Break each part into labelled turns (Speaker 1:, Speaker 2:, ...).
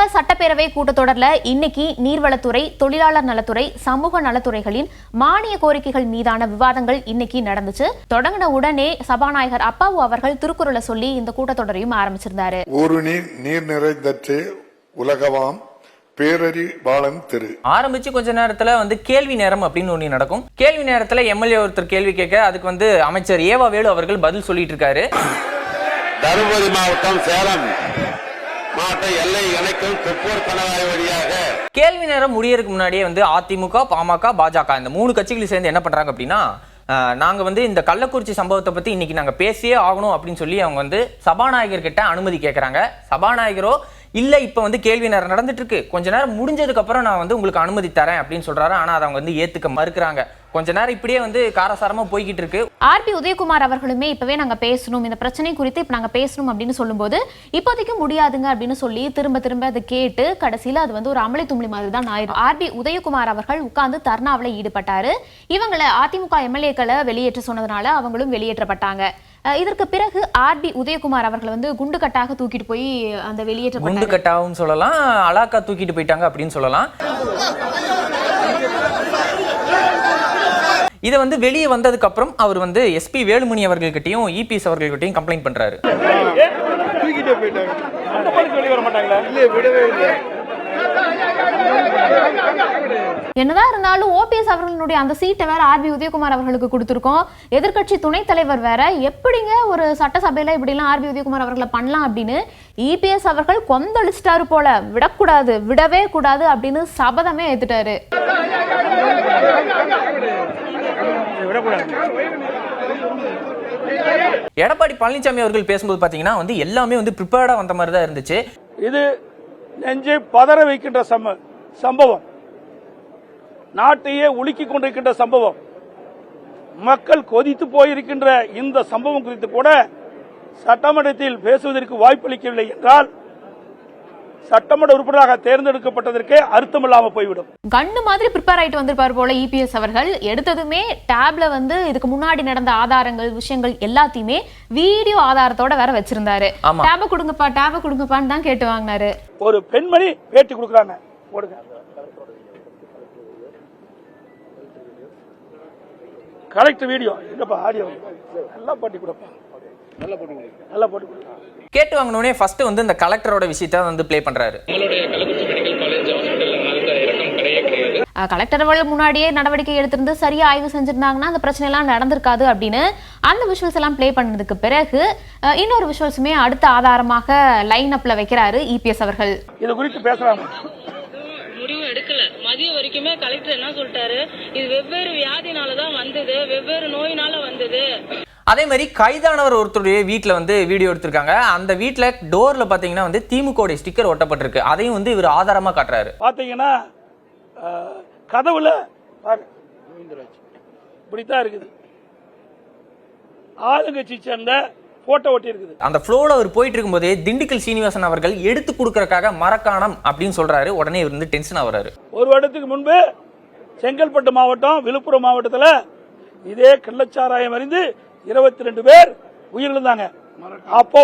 Speaker 1: தமிழக சட்டப்பேரவை கூட்டத்தொடர்ல இன்னைக்கு நீர்வளத்துறை, தொழிலாளர் நலத்துறை, சமூக நலத்துறைகளின் மானிய கோரிக்கைகள் மீதான விவாதங்கள் இன்னைக்கு நடந்துச்சு. தொடங்கின உடனே சபாநாயகர் அப்பாவு அவர்கள் திருக்குறளை சொல்லி இந்த கூட்டத்தொடரையும் ஆரம்பிச்சிருந்தாரு.
Speaker 2: ஒரு நீர் நிறைந்தற்றே உலகவாம் பேரறி பாலம் திரு.
Speaker 3: ஆரம்பிச்சு கொஞ்ச நேரத்துல கேள்வி நேரம் அப்படின்னு ஒண்ணு நடக்கும். கேள்வி நேரத்துல எம்எல்ஏ ஒருத்தர் கேள்வி கேட்க அதுக்கு அமைச்சர் ஏவா வேலு அவர்கள் பதில் சொல்லிட்டு இருக்காரு.
Speaker 4: தருமபுரி மாவட்டம் சேலம் மாவட்ட எல்லை இணைக்கும் தொப்பூர் கணவாய் வழியாக
Speaker 3: கேள்வி நேரம் முடியறதுக்கு முன்னாடியே அதிமுக, பாமக, பாஜக இந்த 3 கட்சிகள் சேர்ந்து என்ன பண்றாங்க அப்படின்னா, நாங்க இந்த கள்ளக்குறிச்சி சம்பவத்தை பத்தி இன்னைக்கு நாங்க பேசியே ஆகணும் அப்படின்னு சொல்லி அவங்க சபாநாயகர் கிட்ட அனுமதி கேட்கறாங்க. சபாநாயகரோ இல்ல இப்ப கேள்வி நேரம் நடந்துட்டு இருக்கு, கொஞ்ச நேரம் முடிஞ்சதுக்கு அப்புறம் நான் உங்களுக்கு அனுமதி தரேன் அப்படின்னு சொல்றாரு. ஆனா அதை அவங்க ஏத்துக்க மறுக்கிறாங்க. கொஞ்ச நேரம் இப்படியே காரசாரமா போய்கிட்டு இருக்கு.
Speaker 1: ஆர்பி உதயகுமார் அவர்களுமே இப்பவே நாங்க பேசணும், இந்த பிரச்சனை குறித்து இப்ப நாங்க பேசணும் அப்படின்னு சொல்லும்போது இப்போதைக்கு முடியாதுங்க அப்படின்னு சொல்லி திரும்ப அதை கேட்டு கடைசியில அது ஒரு அமளி தும்ளி மாதிரி தான் ஆயிடும். ஆர்பி உதயகுமார் அவர்கள் உட்கார்ந்து தர்ணாவில் ஈடுபட்டாரு. இவங்களை அதிமுக எம்எல்ஏக்களை வெளியேற்ற சொன்னதுனால அவங்களும் வெளியேற்றப்பட்டாங்க. இதற்கு பிறகு ஆர்பி உதயகுமார் அவர்கள் குண்டுகட்டாக தூக்கிட்டு போய் அந்த வெளியேற்ற
Speaker 3: குண்டுகட்டாவும் சொல்லலாம், அலாக்கா தூக்கிட்டு போயிட்டாங்க அப்படின்னு சொல்லலாம். இதை வெளியே வந்ததுக்கு அப்புறம் அவர் எஸ்பி வேலுமணி அவர்கள்கிட்டயும் இபிஎஸ் அவர்கள்கிட்டயும் கம்ப்ளைண்ட் பண்றாரு.
Speaker 1: என்னதான் இருந்தாலும் ஓபிஎஸ் அவர்களுடைய அந்த சீட்டை வேற ஆர்பி உதயகுமார் அவர்களுக்கு கொடுத்திருக்கோம். எதிர்கட்சி துணைத் தலைவர் வேற, எப்படிங்க ஒரு சட்டசபையில இப்படி எல்லாம் ஆர்பி உதயகுமார் அவர்களை பண்ணலாம் அப்படின்னு இபிஎஸ் அவர்கள் கொந்தளிச்சிட்டாரு போல. விடவே கூடாது அப்படின்னு சபதமே ஏத்துட்டாரு.
Speaker 3: எடப்பாடி பழனிசாமி அவர்கள் பேசும்போது பாத்தீங்கன்னா எல்லாமே ப்ரிப்பேர்டா வந்த மாதிரி தான் இருந்துச்சு.
Speaker 5: இது நெஞ்சை பதற வைக்கின்ற சம்பவம், நாட்டையே உலுக்கி கொண்டிருக்கின்ற சம்பவம், மக்கள் கொதித்து போயிருக்கின்ற இந்த சம்பவம் குறித்து கூட சட்டமன்றத்தில் பேசுவதற்கு வாய்ப்பளிக்கவில்லை என்றால் சட்டமன்ற உறுப்பினராக தேர்ந்தெடுக்கப்பட்டதற்கே அர்த்தம் இல்லாம போய்விடும்.
Speaker 1: கண்ணு மாதிரி ப்ரிப்பேர் ஆயிட்டு வந்திருப்பார் போல இபிஎஸ் அவர்கள். எடுத்ததுமே டேப்ல இதுக்கு முன்னாடி நடந்த ஆதாரங்கள், விஷயங்கள் எல்லாத்தையுமே வீடியோ ஆதாரத்தோட வேற வச்சிருந்தாரு. டேப கொடுங்கப்பான்னு தான் கேட்டு வாங்கினாரு.
Speaker 5: ஒரு பெண்மணி பேட்டி கொடுக்கறாங்க, போடுங்க கலெக்டர் வீடியோ, எங்கப்பா ஆடியோ, நல்லா பாட்டி கொடுப்பா, நல்லா போட்டு கொடுப்பா.
Speaker 3: கேட்டு வாங்கினோடனே ஃபர்ஸ்ட் இந்த கலெக்டரோட விஷயத்தை ப்ளே பண்றாரு.
Speaker 1: கலெக்டர் முன்னாடியே நடவடிக்கை எடுத்திருந்து சரியா ஆய்வு செஞ்சிருந்தாங்கன்னா அந்த பிரச்சனை எல்லாம் நடந்திருக்காது அப்படின்னு அந்த விஷுவல்ஸ் எல்லாம் ப்ளே பண்ணதுக்கு பிறகு இன்னொரு விஷுவல்ஸுமே அடுத்த ஆதாரமாக லைன் அப்ல வைக்கிறாரு இபிஎஸ் அவர்கள்.
Speaker 5: இது குறித்து பேசலாம்
Speaker 6: முடிவு எடுக்கல. மதியம் வரைக்குமே கலெக்டர் என்ன சொல்லிட்டாரு, இது வெவ்வேறு வியாதினாலதான் வந்தது, வெவ்வேறு நோயினால வந்தது.
Speaker 3: அதே மாதிரி கைதானவர் ஒருத்தருடைய வீட்டுல வீடியோ எடுத்திருக்காங்க. அந்த வீட்டுல டோர்ல பாத்தீங்கன்னா திமுக ஸ்டிக்கர் ஒட்டப்பட்டிருக்கு. அதையும் இவர் ஆதாரமா காட்டுறாரு.
Speaker 5: பாத்தீங்கன்னா கதவுல இப்படித்தான் இருக்குது, ஆளுங்கட்சி சேர்ந்த போட்டோ ஒட்டி இருக்குது.
Speaker 3: அந்த ஃப்ளோல அவர் போயிட்டு இருக்கும்போதே திண்டுக்கல் சீனிவாசன் அவர்கள் எடுத்து கொடுக்கறதுக்காக மரக்காணம் அப்படின்னு சொல்றாரு. உடனே இவர் டென்ஷன் ஆகுறாரு.
Speaker 5: ஒரு வருடத்துக்கு முன்பு செங்கல்பட்டு மாவட்டம், விழுப்புரம் மாவட்டத்துல இதே கள்ளச்சாராயம் அறிந்து 22 பேர் உயிரிழந்தாங்க. அப்போ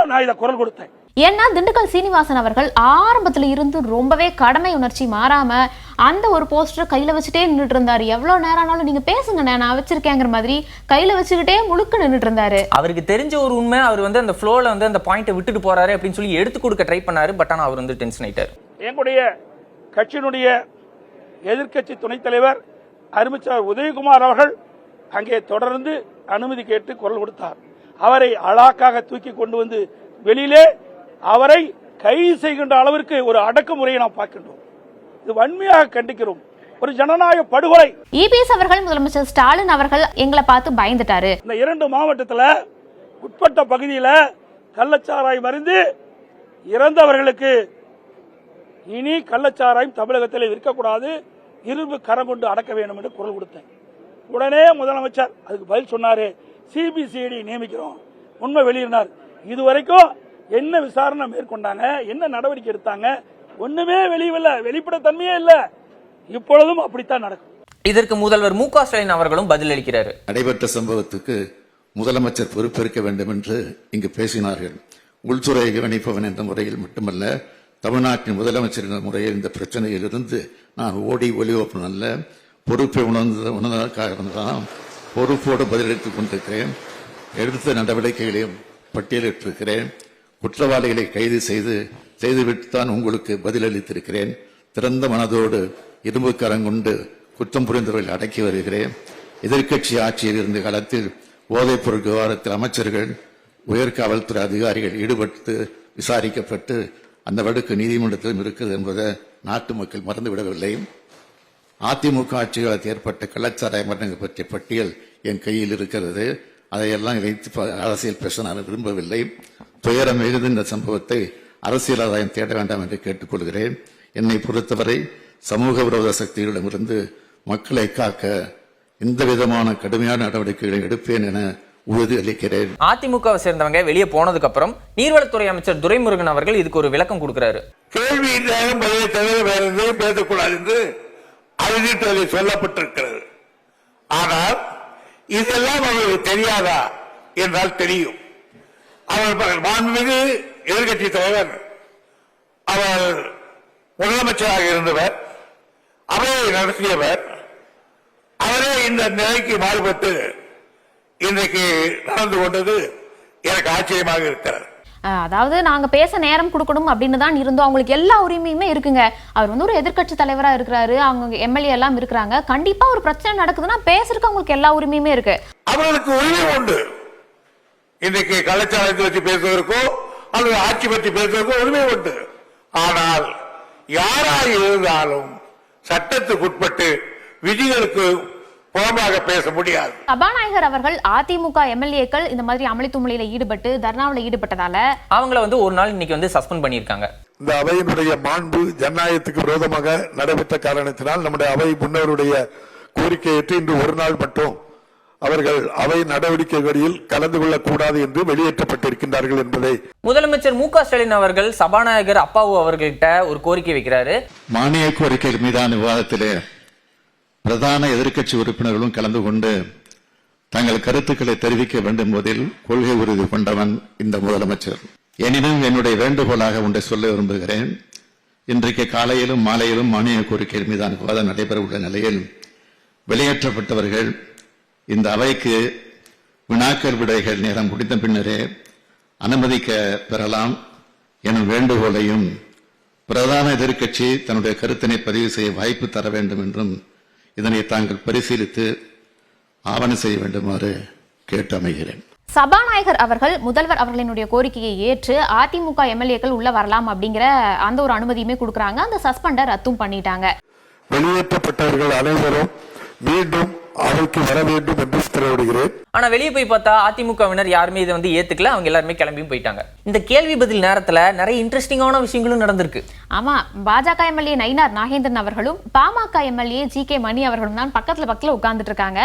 Speaker 5: நான் இதை குரல் கொடுத்தேன்.
Speaker 1: ஏன்னா திண்டுக்கல் சீனிவாசன் அவர்கள் ஆரம்பத்துல இருந்து ரொம்பவே கடமை உணர்ச்சி மாறாம அந்த ஒரு போஸ்டர் கையில வச்சுட்டே நின்றுட்டு இருந்தாரு. எவ்வளவு நேரம் ஆனாலும் நீங்க பேசுங்க, நான் வச்சிருக்கேங்கிற மாதிரி கையில வச்சுக்கிட்டே முழுக்க நின்றுட்டு இருந்தாரு.
Speaker 3: அவருக்கு தெரிஞ்ச ஒரு உண்மை, அவர் அந்த ஃப்ளோல அந்த பாயிண்ட்டை விட்டுட்டு போறாரு அப்படின்னு சொல்லி எடுத்து கொடுக்க ட்ரை பண்ணாரு. பட் ஆனா அவர் டென்ஷன் ஆயிட்டாரு.
Speaker 5: எங்களுடைய கட்சியினுடைய எதிர்கட்சி துணைத் தலைவர் அமைச்சர் உதயகுமார் அவர்கள் அங்கே தொடர்ந்து அனுமதி கேட்டு குரல் கொடுத்தார். அவரை அலாக்காக தூக்கி கொண்டு வந்து வெளியிலே அவரை கைது செய்கின்ற அளவிற்கு ஒரு அடக்குமுறையை நாம் பார்க்கின்றோம். இது வன்மையாக கண்டிக்கிறோம். ஒரு ஜனநாயக படுகொலை.
Speaker 1: இபிஎஸ் அவர்கள் முதலமைச்சர் ஸ்டாலின் அவர்கள் எங்களை பார்த்து பயந்துட்டாரு.
Speaker 5: இந்த 2 மாவட்டத்தில் உட்பட்ட பகுதியில் கள்ளச்சாராயம் மருந்து இறந்தவர்களுக்கு இனி கள்ளச்சாராயம் தமிழகத்தில் இருக்கக்கூடாது, இரும்பு கரம் கொண்டு அடக்க வேண்டும் என்று குரல் கொடுத்தேன். உடனே முதலமைச்சர் அதுக்கு பதில் சொன்னாரு, சிபிசிஐடி நியமிக்கிறோம், உண்மை வெளியினார். இதுவரைக்கும் என்ன விசாரணை மேற்கொண்டாங்க, என்ன நடவடிக்கை எடுத்தாங்க, ஒண்ணுமே வெளிப்பட தன்மையே இல்ல. இப்பொழுதும் அப்படித்தான் நடக்கும்.
Speaker 3: இதற்கு முதல்வர் மு க ஸ்டாலின் அவர்களும் பதில் அளிக்கிறார்.
Speaker 7: நடைபெற்ற சம்பவத்துக்கு முதலமைச்சர் பொறுப்பேற்க வேண்டும் என்று இங்கு பேசினார்கள். உள்துறையை கவனிப்பவன் என்ற முறையில் மட்டுமல்ல, தமிழ்நாட்டின் முதலமைச்சர் என்ற முறையில் இந்த பிரச்சனையிலிருந்து நான் ஓடி ஒளிவப்பன் அல்ல, பொறுப்பை உணர்ந்ததற்காக தான் பொறுப்போடு பதிலளித்துக் கொண்டிருக்கிறேன். எடுத்த நடவடிக்கைகளையும் பட்டியலிட்டிருக்கிறேன். குற்றவாளிகளை கைது செய்துவிட்டுத்தான் உங்களுக்கு பதிலளித்திருக்கிறேன். திறந்த மனதோடு இரும்பு கரங்கொண்டு குற்றம் புரிந்தவர்களை அடக்கி வருகிறேன். எதிர்க்கட்சி ஆட்சியில் இருந்த காலத்தில் போதைப் பொருள் விவகாரத்தில் அமைச்சர்கள், உயர் காவல்துறை அதிகாரிகள் ஈடுபட்டு விசாரிக்கப்பட்டு அந்த வழக்கு நீதிமன்றத்திலும் இருக்கிறது என்பதை நாட்டு மக்கள் மறந்துவிடவில்லை. அதிமுக ஆட்சி காலத்தில் ஏற்பட்ட கள்ளச்சாராய மரணங்கள் பற்றிய பட்டியல் என் கையில் இருக்கிறது. அதையெல்லாம் வைத்து அரசியல் பேச நான் விரும்பவில்லை. துயரம் எழுந்த இந்த சம்பவத்தை அரசியல் ஆதாயம் தேட வேண்டாம் என்று கேட்டுக்கொள்கிறேன். என்னை பொறுத்தவரை சமூக விரோத சக்திகளிடமிருந்து மக்களை காக்க எந்த விதமான கடுமையான நடவடிக்கைகளை எடுப்பேன் என உறுதி அளிக்கிறேன்.
Speaker 3: அதிமுகவை சேர்ந்தவங்க வெளியே போனதுக்கு அப்புறம் நீர்வளத்துறை அமைச்சர் துரைமுருகன் அவர்கள் இதுக்கு ஒரு விளக்கம் கொடுக்கிறாரு.
Speaker 4: கேள்வி தவிர வேற எதையும் பேசக்கூடாது என்று அறிவித்ததில் சொல்லப்பட்டிருக்கிறது. ஆனால் இதெல்லாம் அவர்களுக்கு தெரியாதா என்றால் தெரியும். அவர் மாண்புமிகு எதிர்கட்சி தலைவர், அவர் முதலமைச்சராக இருந்தவர், அவையை நடத்தியவர். அவரே இந்த நிலைக்கு மாறுபட்டு இன்றைக்கு நடந்து கொண்டது எனக்கு ஆச்சரியமாக இருக்கிறது.
Speaker 1: அதாவது நாங்க பேச நேரம் கொடுக்கணும் அப்படின்னு தான் இருந்தோம். அவங்களுக்கு எல்லா உரிமையுமே இருக்குங்க. அவர் வந்து ஒரு எதிர்க்கட்சி தலைவரா இருக்கிறாரு, அவங்க எம்எல்ஏ எல்லாம் இருக்கிறாங்க. கண்டிப்பா ஒரு பிரச்சனை நடக்குதுன்னா பேசுறதுக்கு அவங்களுக்கு எல்லா உரிமையுமே இருக்கு.
Speaker 4: அவர்களுக்கு உரிமை உண்டு. இன்றைக்கு கலாச்சாரத்தை பற்றி பேசுவதற்கோ அல்லது ஆட்சி பற்றி பேசுவதற்கோ உரிமை உண்டு. ஆனால் யாராக இருந்தாலும் சட்டத்துக்குட்பட்டு விதிகளுக்கு புறம்பாக பேச முடியாது.
Speaker 1: சபாநாயகர் அவர்கள் அதிமுக எம்எல்ஏக்கள் இந்த மாதிரி அமளி துமளியில ஈடுபட்டு தர்ணாவில் ஈடுபட்டதால
Speaker 3: அவங்கள வந்து ஒரு நாள் இன்னைக்கு வந்து சஸ்பெண்ட் பண்ணியிருக்காங்க.
Speaker 2: இந்த அவையினுடைய மாண்பு ஜனநாயகத்துக்கு விரோதமாக நடைபெற்ற காரணத்தினால் நம்முடைய அவை முன்னவருடைய கோரிக்கையற்று இன்று ஒரு நாள் மட்டும் அவர்கள் அவை நடவடிக்கைகளில் கலந்து கொள்ளக்கூடாது என்று வெளியேற்றப்பட்டிருக்கின்றார்கள் என்பதை
Speaker 3: முதலமைச்சர் மு க ஸ்டாலின் அவர்கள் சபாநாயகர் அப்பாவு அவர்கள்ட்ட ஒரு கோரிக்கை வைக்கிறாரு.
Speaker 7: மானிய கோரிக்கைகள் மீதான விவாதத்திலே பிரதான எதிர்க்கட்சி உறுப்பினர்களும் கலந்து கொண்டு தங்கள் கருத்துக்களை தெரிவிக்க வேண்டும் போதில் கொள்கை உறுதி கொண்டவன் இந்த முதலமைச்சர். எனினும் என்னுடைய வேண்டுகோளாக ஒன்றை சொல்ல விரும்புகிறேன். இன்றைக்கு காலையிலும் மாலையிலும் மானிய கோரிக்கைகள் மீதான விவாதம் நடைபெற உள்ள நிலையில் வெளியேற்றப்பட்டவர்கள் இந்த அவைக்கு வினாக்கள் விடைகள் நேரம் முடிந்த பின்னரே அனுமதிக்க பெறலாம் எனும் வேண்டுகோளையும், பிரதான எதிர்க்கட்சி தன்னுடைய கருத்தினை பதிவு செய்ய வாய்ப்பு தர வேண்டும் என்றும் இதனை தாங்கள் பரிசீலித்து ஆவணம் செய்ய வேண்டுமாறு கேட்டு அமைகிறேன்.
Speaker 1: சபாநாயகர் அவர்கள் முதல்வர் அவர்களினுடைய கோரிக்கையை ஏற்று அதிமுக எம்எல்ஏக்கள் உள்ள வரலாம் அப்படிங்கிற அந்த ஒரு அனுமதியுமே கொடுக்கறாங்க. அந்த சஸ்பெண்டை ரத்தும் பண்ணிட்டாங்க.
Speaker 2: வெளியேற்றப்பட்டவர்கள் அனைவரும் மீண்டும் அவைக்கு வர வேண்டும் என்று உத்தரவிடுகிறேன்.
Speaker 3: ஆனா வெளியே போய் பார்த்தா அதிமுகவினர் யாருமே இதை வந்து ஏத்துக்கல. அவங்க எல்லாருமே கிளம்பியும் போயிட்டாங்க. இந்த கேள்வி பதில் நேரத்துல நிறைய இன்ட்ரெஸ்டிங்கான விஷயங்களும் நடந்திருக்கு.
Speaker 1: ஆமா, பாஜக எம்எல்ஏ நயினார் நாகேந்திரன் அவர்களும் பாமக எம்எல்ஏ ஜி.கே. மணி அவர்களும் தான் பக்கத்துல உட்கார்ந்துட்டு இருக்காங்க.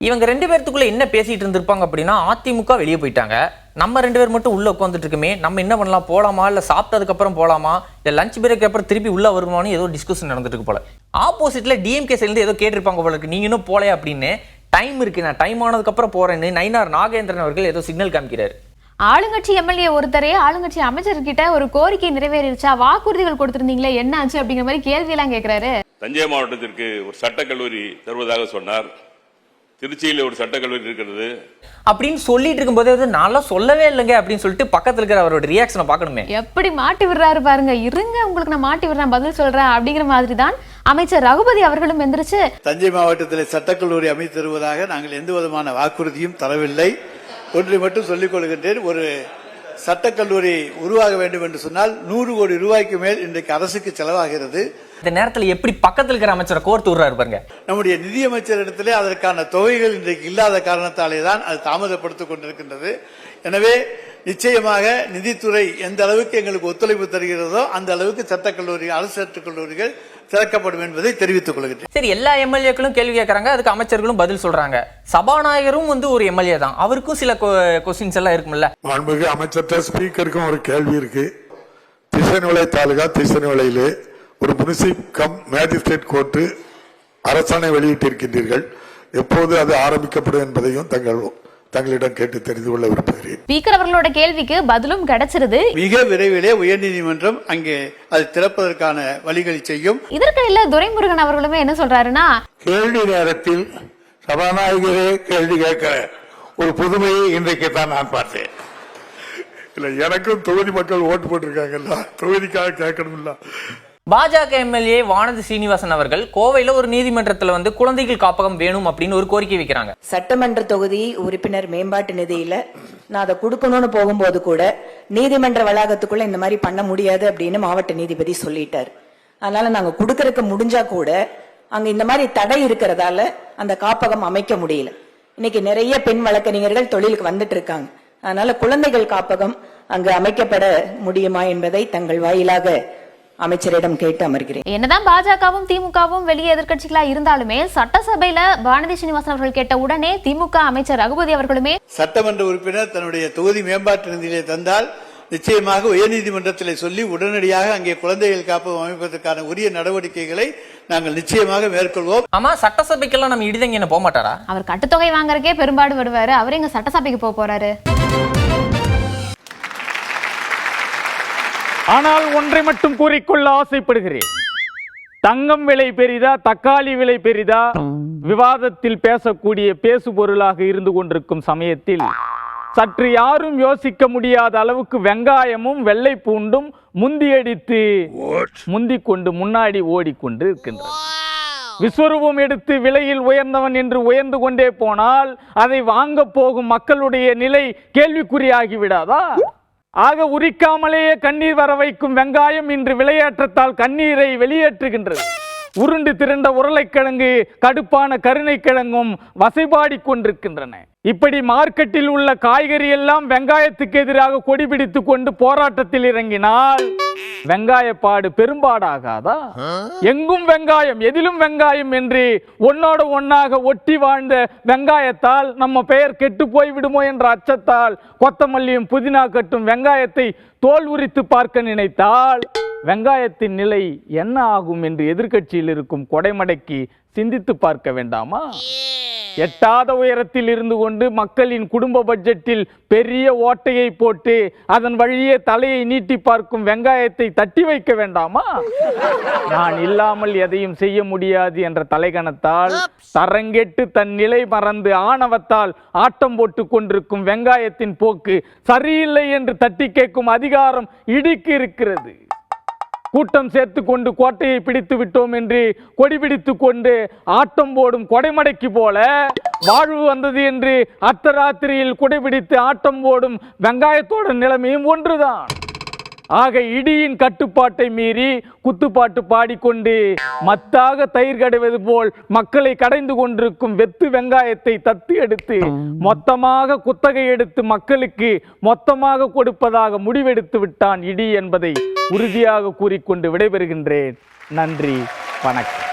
Speaker 3: இவங்க ரெண்டு பேர்த்துக்குள்ள என்ன பேசிட்டு இருந்திருப்பாங்க அப்படின்னா, அதிமுக வெளியே போயிட்டாங்க, நம்ம ரெண்டு பேர் மட்டும் உள்ள உட்காந்துட்டு இருக்குமே, நம்ம என்ன பண்ணலாம், போலாமா இல்ல சாப்பிட்டதுக்கு அப்புறம் போலாமா இல்ல லஞ்ச் பிரேக் அப்புறம் திருப்பி உள்ள வருமானு ஏதோ டிஸ்கஷன் நடந்துட்டு இருக்கு போல. ஆப்போசிட்ல டிஎம்கே சைடுல ஏதோ கேட்டிருப்பாங்க போல இருக்கு, நீங்க இன்னும் போலே அப்படின்னு. டைம் இருக்கு, நான் டைம் ஆனதுக்கு அப்புறம் போறேன்னு நயினார் நாகேந்திரன் அவர்கள் ஏதோ சிக்னல் காமிக்கிறாரு.
Speaker 1: ஆளுங்கட்சி எம்எல்ஏ ஒருத்தரே ஆளுங்கட்சி அமைச்சர்கிட்ட ஒரு கோரிக்கை நிறைவேறிச்சா, வாக்குறுதிகள் கொடுத்திருந்தீங்களே என்ன ஆச்சு அப்படிங்கிற மாதிரி கேள்வி எல்லாம் கேட்கிறாரு.
Speaker 8: தஞ்சை மாவட்டத்திற்கு ஒரு சட்டக்கல்லூரி தருவதாக சொன்னார். திருச்சியில ஒரு சட்டக்கல்லூரி இருக்கிறது
Speaker 3: அப்படின்னு சொல்லிட்டு இருக்கும்போது நல்லா சொல்லவே இல்லைங்க அப்படின்னு சொல்லிட்டு பக்கத்துல இருக்கிற அவரோட ரியாக்ஷனை பார்க்கணுமே.
Speaker 1: எப்படி மாட்டி விடுறாரு பாருங்க. இருங்க, உங்களுக்கு நான் மாட்டி விடுறேன், பதில் சொல்றேன் அப்படிங்கிற மாதிரி தான் அமைச்சர் ரகுபதி அவர்களும் எந்திரிச்சு,
Speaker 9: தஞ்சை மாவட்டத்தில் சட்டக்கல்லூரி அமைத்து தருவதாக நாங்கள் எந்த விதமான வாக்குறுதியும் தரவில்லை. ஒன்றை மட்டும் சொல்லிக் கொள்கின்றேன், ஒரு சட்டக்கல்லூரி உருவாக வேண்டும் என்று சொன்னால் 100 கோடி ரூபாய்க்கு மேல் இன்றைக்கு அரசுக்கு செலவாகிறது.
Speaker 3: இந்த நேரத்தில் எப்படி பக்கத்தில் இருக்கிற அமைச்சரை கோர்த்து விடுறாரு பாருங்க.
Speaker 9: நம்முடைய நிதியமைச்சரிடத்திலே அதற்கான தொகைகள் இன்றைக்கு இல்லாத காரணத்தாலே தான் அது தாமதப்படுத்திக் கொண்டிருக்கின்றது. எனவே நிச்சயமாக நிதித்துறை எந்த அளவுக்கு எங்களுக்கு ஒத்துழைப்பு தருகிறதோ அந்த அளவுக்கு சட்டக்கல்லூரி, அரசு சட்டக்கல்லூரிகள் திறக்கப்படும் என்பதை தெரிவித்துக் கொள்கிறேன்.
Speaker 3: சரி, எல்லா எம்எல்ஏக்களும் கேள்வி கேட்கறாங்க, அதுக்கு அமைச்சர்களும் பதில் சொல்றாங்க. சபாநாயகரும் வந்து ஒரு எம்எல்ஏ தான், அவருக்கும் சில கொஸ்டின்ஸ் எல்லாம் இருக்கும்ல.
Speaker 2: மாண்புமிகு அமைச்சர் ஸ்பீக்கருக்கும் ஒரு கேள்வி இருக்கு. திசைநிலை தாலுகா திசைநிலையிலே ஒரு முனிசிப் கம் மேஜிஸ்ட்ரேட் கோர்ட்டு அரசாணை வெளியிட்டிருக்கின்றீர்கள். எப்போது அது ஆரம்பிக்கப்படும் என்பதையும் தங்கள் தங்களிடம் கேட்டு தெரிந்து கொள்ள விரும்புகிறேன்.
Speaker 1: ஸ்பீக்கர் அவர்களோட கேள்விக்கு பதிலும் கிடைச்சிருது.
Speaker 9: மிக விரைவிலே உயர்நீதிமன்றம் அங்கே அது திறப்பதற்கான வழிகளை செய்யும்.
Speaker 1: இதற்கிடையில துரைமுருகன் அவர்களுமே என்ன சொல்றாருன்னா,
Speaker 4: கேள்வி நேரத்தில் சபாநாயகரே கேள்வி கேட்கிற ஒரு புதுமையை இன்றைக்கு தான் நான் பார்த்தேன்.
Speaker 2: இல்ல, எனக்கும் தொகுதி மக்கள் ஓட்டு போட்டிருக்காங்கல்ல, தொகுதிக்காக கேட்கணும்ல.
Speaker 3: பாஜக எம்எல்ஏ வானதி சீனிவாசன் அவர்கள் கோவையில ஒரு நீதிமன்றத்துல வந்து குழந்தைகள் காப்பகம் வேணும் அப்படின்னு ஒரு கோரிக்கை வைக்கிறாங்க.
Speaker 10: சட்டமன்ற தொகுதி உறுப்பினர் மேம்பாட்டு நிதியில நான் அதை கொடுக்கணும்னு போகும்போது கூட நீதிமன்ற வளாகத்துக்குள்ள இந்த மாதிரி பண்ண முடியாது அப்படின்னு மாவட்ட நீதிபதி சொல்லிட்டார். அதனால நாங்க கொடுக்கறதுக்கு முடிஞ்சா கூட அங்க இந்த மாதிரி தடை இருக்கிறதால அந்த காப்பகம் அமைக்க முடியல. இன்னைக்கு நிறைய பெண் வழக்கறிஞர்கள் தொழிலுக்கு வந்துட்டு இருக்காங்க. அதனால குழந்தைகள் காப்பகம் அங்கு அமைக்கப்பட முடியுமா என்பதை தங்கள் வாயிலாக அமைச்சரிடம் கேட்டு அமர்கிறேன்.
Speaker 1: என்னதான் பாஜகவும் திமுகவும் வெளியே எதிர்க்கட்சிகளா இருந்தாலுமே சட்டசபையில வானதி சீனிவாசன் அவர்கள் கேட்ட உடனே திமுக அமைச்சர் ரகுபதி அவர்களுமே
Speaker 9: சட்டமன்ற உறுப்பினர் தன்னுடைய தொகுதி மேம்பாட்டு நிதியிலே தந்தால் நிச்சயமாக உயர்நீதிமன்றத்திலே சொல்லி உடனடியாக அங்கே குழந்தைகள் காப்பகம் அமைப்பதற்கான உரிய நடவடிக்கைகளை நாங்கள் நிச்சயமாக மேற்கொள்வோம்.
Speaker 3: ஆமா, சட்டசபைக்கெல்லாம் நம்ம இடிதங்க என்ன போக மாட்டாரா?
Speaker 1: அவர் கட்டுத்தொகை வாங்குறதுக்கே பெரும்பாடு வருவாரு, அவர் எங்க சட்டசபைக்கு போறாரு?
Speaker 11: ஆனால் ஒன்றை மட்டும் கூறிக்கொள்ள ஆசைப்படுகிறேன். தங்கம் விலை பெரிதா தக்காளி விலை பெரிதா விவாதத்தில் பேசக்கூடிய பேசு பொருளாக இருந்து கொண்டிருக்கும் சமயத்தில் சற்று யாரும் யோசிக்க முடியாத அளவுக்கு வெங்காயமும் வெள்ளை பூண்டும் முந்தியடித்து முந்திக் கொண்டு முன்னாடி ஓடிக்கொண்டு இருக்கின்றன. விஸ்வரூபம் எடுத்து விலையில் உயர்ந்தவன் என்று உயர்ந்து கொண்டே போனால் அதை வாங்க போகும் மக்களுடைய நிலை கேள்விக்குறியாகி விடாதா? ஆக உரிக்காமலேயே கண்ணீர் வர வைக்கும் வெங்காயம் இன்று விளையாற்றத்தால் கண்ணீரை வெளியேற்றுகின்றது. உருண்டு திரண்ட உருளைக்கிழங்கு கடுப்பான கருணைக்கிழங்கும் வசைபாடி கொண்டிருக்கின்றன. இப்படி மார்க்கெட்டில் உள்ள காய்கறி எல்லாம் வெங்காயத்துக்கு எதிராக கொடி பிடித்துக் கொண்டு போராட்டத்தில் இறங்கினால் வெங்காயப்பாடு பெரும்பாடாகாதா? எங்கும் வெங்காயம் எதிலும் வெங்காயம் என்று ஒன்னோடு ஒன்னாக ஒட்டி வாழ்ந்த வெங்காயத்தால் நம்ம பெயர் கெட்டு போய்விடுமோ என்ற அச்சத்தால் கொத்தமல்லியும் புதினா கட்டும் வெங்காயத்தை தோல் உரித்து பார்க்க நினைத்தால் வெங்காயத்தின் நிலை என்ன ஆகும் என்று எதிர்க்கட்சியில் இருக்கும் கொடைமடைக்கு சிந்தித்து பார்க்க வேண்டாமா? எட்டாத உயரத்தில் இருந்து கொண்டு மக்களின் குடும்ப பட்ஜெட்டில் பெரிய ஓட்டையை போட்டு அதன் வழியே தலையை நீட்டி பார்க்கும் வெங்காயத்தை தட்டி வைக்க வேண்டாமா? நான் இல்லாமல் எதையும் செய்ய முடியாது என்ற தலைகணத்தால் தரங்கெட்டு தன் நிலை மறந்து ஆணவத்தால் ஆட்டம் போட்டு கொண்டிருக்கும் வெங்காயத்தின் போக்கு சரியில்லை என்று தட்டி கேட்கும் அதிகாரம் இடிக்கு இருக்கிறது. கூட்டம் சேர்த்து கொண்டு கோட்டையை பிடித்து விட்டோம் என்று கொடி பிடித்து கொண்டு ஆட்டம் போடும் கொடைமடைக்கு போல வாழ்வு வந்தது என்று அர்த்தராத்திரியில் கொடைபிடித்து ஆட்டம் போடும் வெங்காயத்தோட நிலைமையும் ஒன்றுதான். ஆக இடியின் கட்டுப்பாட்டை மீறி குத்துப்பாட்டு பாடிக்கொண்டு மத்தாக தயிர் கடைவது போல் மக்களை கடைந்து கொண்டிருக்கும் வெத்து வெங்காயத்தை தத்து எடுத்து மொத்தமாக குத்தகை எடுத்து மக்களுக்கு மொத்தமாக கொடுப்பதாக முடிவெடுத்து விட்டான் இடி என்பதை உறுதியாக கூறிக்கொண்டு விடைபெறுகின்றேன். நன்றி, வணக்கம்.